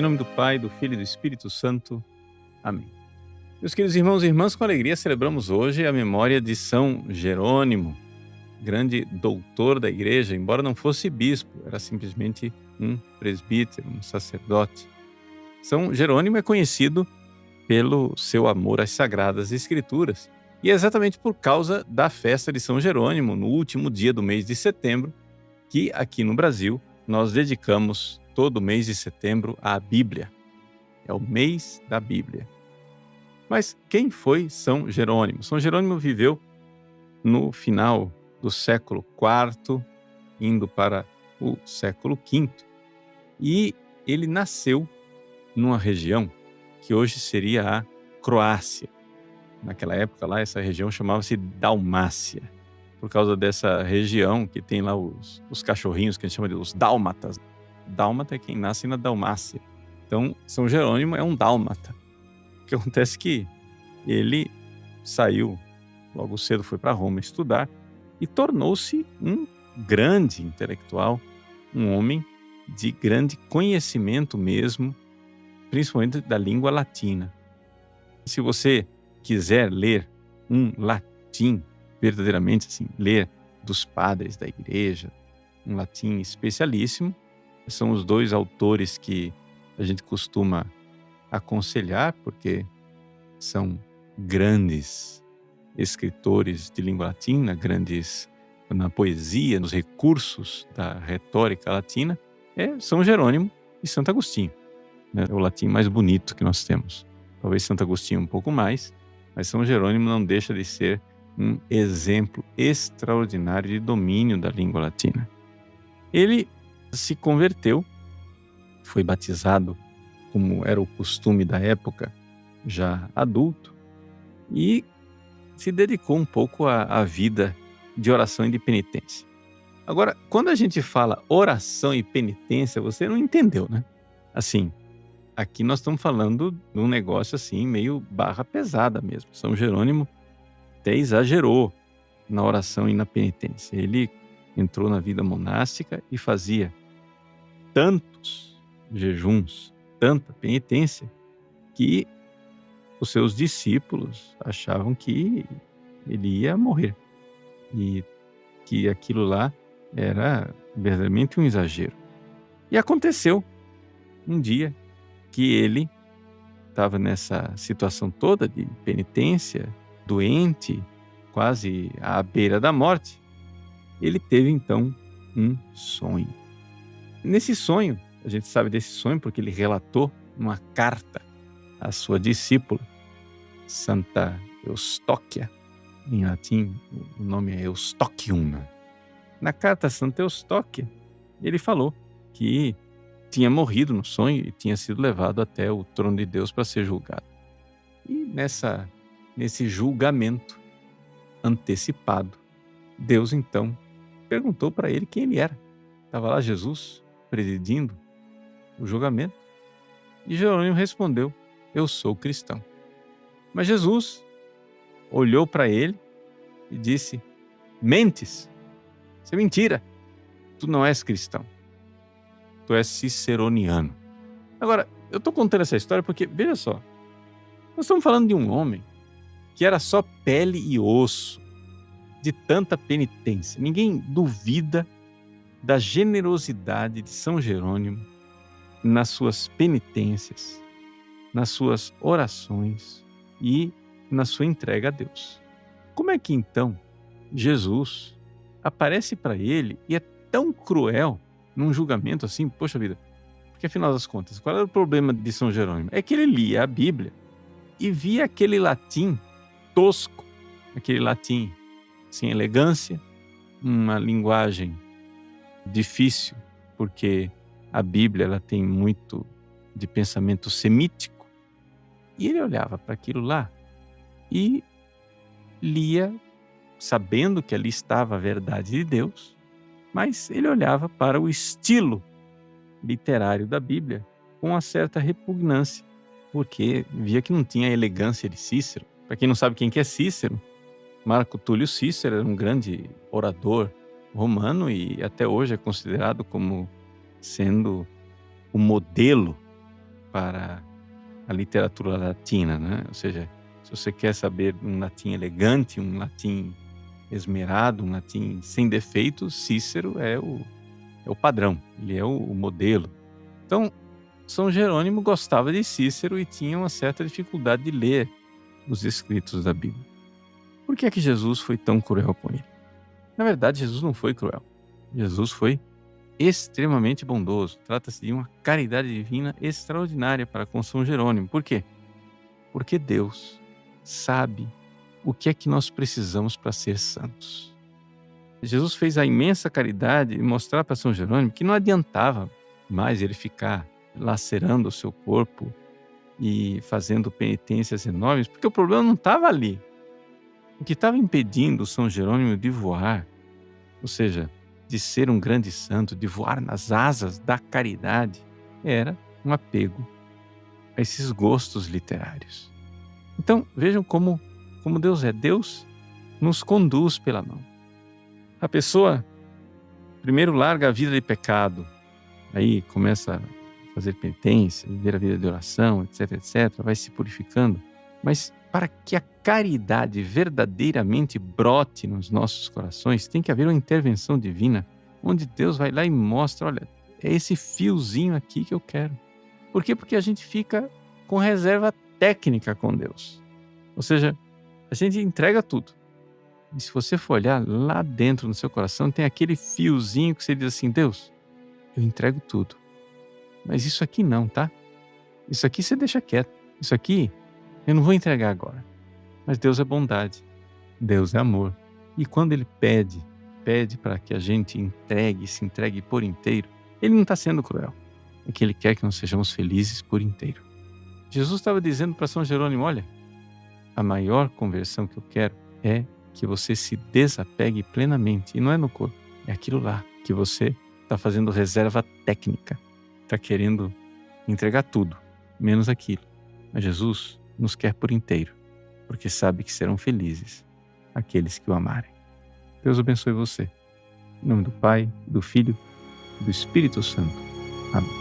Em nome do Pai, do Filho e do Espírito Santo. Amém. Meus queridos irmãos e irmãs, com alegria celebramos hoje a memória de São Jerônimo, grande doutor da igreja, embora não fosse bispo, era simplesmente um presbítero, um sacerdote. São Jerônimo é conhecido pelo seu amor às Sagradas Escrituras, e é exatamente por causa da festa de São Jerônimo, no último dia do mês de setembro, que aqui no Brasil nós dedicamos todo o mês de setembro à Bíblia. É o mês da Bíblia. Mas quem foi São Jerônimo? São Jerônimo viveu no final do século IV, indo para o século V, e ele nasceu numa região que hoje seria a Croácia. Naquela época lá, essa região chamava-se Dalmácia, por causa dessa região que tem lá os cachorrinhos que a gente chama de os dálmatas. Dálmata é quem nasce na Dalmácia. Então, São Jerônimo é um dálmata. O que acontece é que ele saiu, logo cedo foi para Roma estudar e tornou-se um grande intelectual, um homem de grande conhecimento mesmo, principalmente da língua latina. Se você quiser ler um latim, verdadeiramente assim, ler dos padres da igreja, um latim especialíssimo, são os dois autores que a gente costuma aconselhar, porque são grandes escritores de língua latina, grandes na poesia, nos recursos da retórica latina, é São Jerônimo e Santo Agostinho. É o latim mais bonito que nós temos. Talvez Santo Agostinho um pouco mais, mas São Jerônimo não deixa de ser um exemplo extraordinário de domínio da língua latina. Ele se converteu, foi batizado, como era o costume da época, já adulto, e se dedicou um pouco à vida de oração e de penitência. Agora, quando a gente fala oração e penitência, você não entendeu, né? Assim, aqui nós estamos falando de um negócio assim, meio barra pesada mesmo. São Jerônimo até exagerou na oração e na penitência. Ele entrou na vida monástica e fazia tantos jejuns, tanta penitência, que os seus discípulos achavam que ele ia morrer e que aquilo lá era verdadeiramente um exagero. E aconteceu um dia que ele estava nessa situação toda de penitência, doente, quase à beira da morte. Ele teve então um sonho. Nesse sonho, a gente sabe desse sonho porque ele relatou uma carta à sua discípula, Santa Eustóquia. Em latim, o nome é Eustochium. Na carta a Santa Eustóquia, ele falou que tinha morrido no sonho e tinha sido levado até o trono de Deus para ser julgado. E nesse julgamento antecipado, Deus então perguntou para ele quem ele era. Estava lá Jesus presidindo o julgamento e Jerônimo respondeu: eu sou cristão. Mas Jesus olhou para ele e disse: mentes, isso é mentira, tu não és cristão, tu és ciceroniano. Agora, eu estou contando essa história porque, veja só, nós estamos falando de um homem que era só pele e osso, de tanta penitência. Ninguém duvida da generosidade de São Jerônimo nas suas penitências, nas suas orações e na sua entrega a Deus. Como é que então Jesus aparece para ele e é tão cruel num julgamento assim? Poxa vida, porque afinal das contas, qual era o problema de São Jerônimo? É que ele lia a Bíblia e via aquele latim tosco, aquele latim sem elegância, uma linguagem difícil, porque a Bíblia ela tem muito de pensamento semítico. E ele olhava para aquilo lá e lia, sabendo que ali estava a verdade de Deus, mas ele olhava para o estilo literário da Bíblia com uma certa repugnância, porque via que não tinha a elegância de Cícero. Para quem não sabe quem que é Cícero, Marco Túlio Cícero era um grande orador romano e até hoje é considerado como sendo o modelo para a literatura latina, né? Ou seja, se você quer saber um latim elegante, um latim esmerado, um latim sem defeitos, Cícero é o padrão, ele é o modelo. Então, São Jerônimo gostava de Cícero e tinha uma certa dificuldade de ler os escritos da Bíblia. Por que é que Jesus foi tão cruel com ele? Na verdade, Jesus não foi cruel. Jesus foi extremamente bondoso. Trata-se de uma caridade divina extraordinária para com São Jerônimo. Por quê? Porque Deus sabe o que é que nós precisamos para ser santos. Jesus fez a imensa caridade de mostrar para São Jerônimo que não adiantava mais ele ficar lacerando o seu corpo e fazendo penitências enormes, porque o problema não estava ali. O que estava impedindo São Jerônimo de voar, ou seja, de ser um grande santo, de voar nas asas da caridade, era um apego a esses gostos literários. Então, vejam como Deus é. Deus nos conduz pela mão. A pessoa primeiro larga a vida de pecado, aí começa a fazer penitência, viver a vida de oração, etc, etc, vai se purificando. Mas para que a caridade verdadeiramente brote nos nossos corações, tem que haver uma intervenção divina, onde Deus vai lá e mostra, olha, é esse fiozinho aqui que eu quero. Por quê? Porque a gente fica com reserva técnica com Deus. Ou seja, a gente entrega tudo. E se você for olhar lá dentro no seu coração, tem aquele fiozinho que você diz assim, Deus, eu entrego tudo. Mas isso aqui não, tá? Isso aqui você deixa quieto. Isso aqui eu não vou entregar agora. Mas Deus é bondade. Deus é amor. E quando Ele pede para que a gente se entregue por inteiro, Ele não está sendo cruel. É que Ele quer que nós sejamos felizes por inteiro. Jesus estava dizendo para São Jerônimo, olha, a maior conversão que eu quero é que você se desapegue plenamente. E não é no corpo, é aquilo lá que você está fazendo reserva técnica. Está querendo entregar tudo, menos aquilo. Mas Jesus nos quer por inteiro, porque sabe que serão felizes aqueles que o amarem. Deus abençoe você. Em nome do Pai, do Filho e do Espírito Santo. Amém.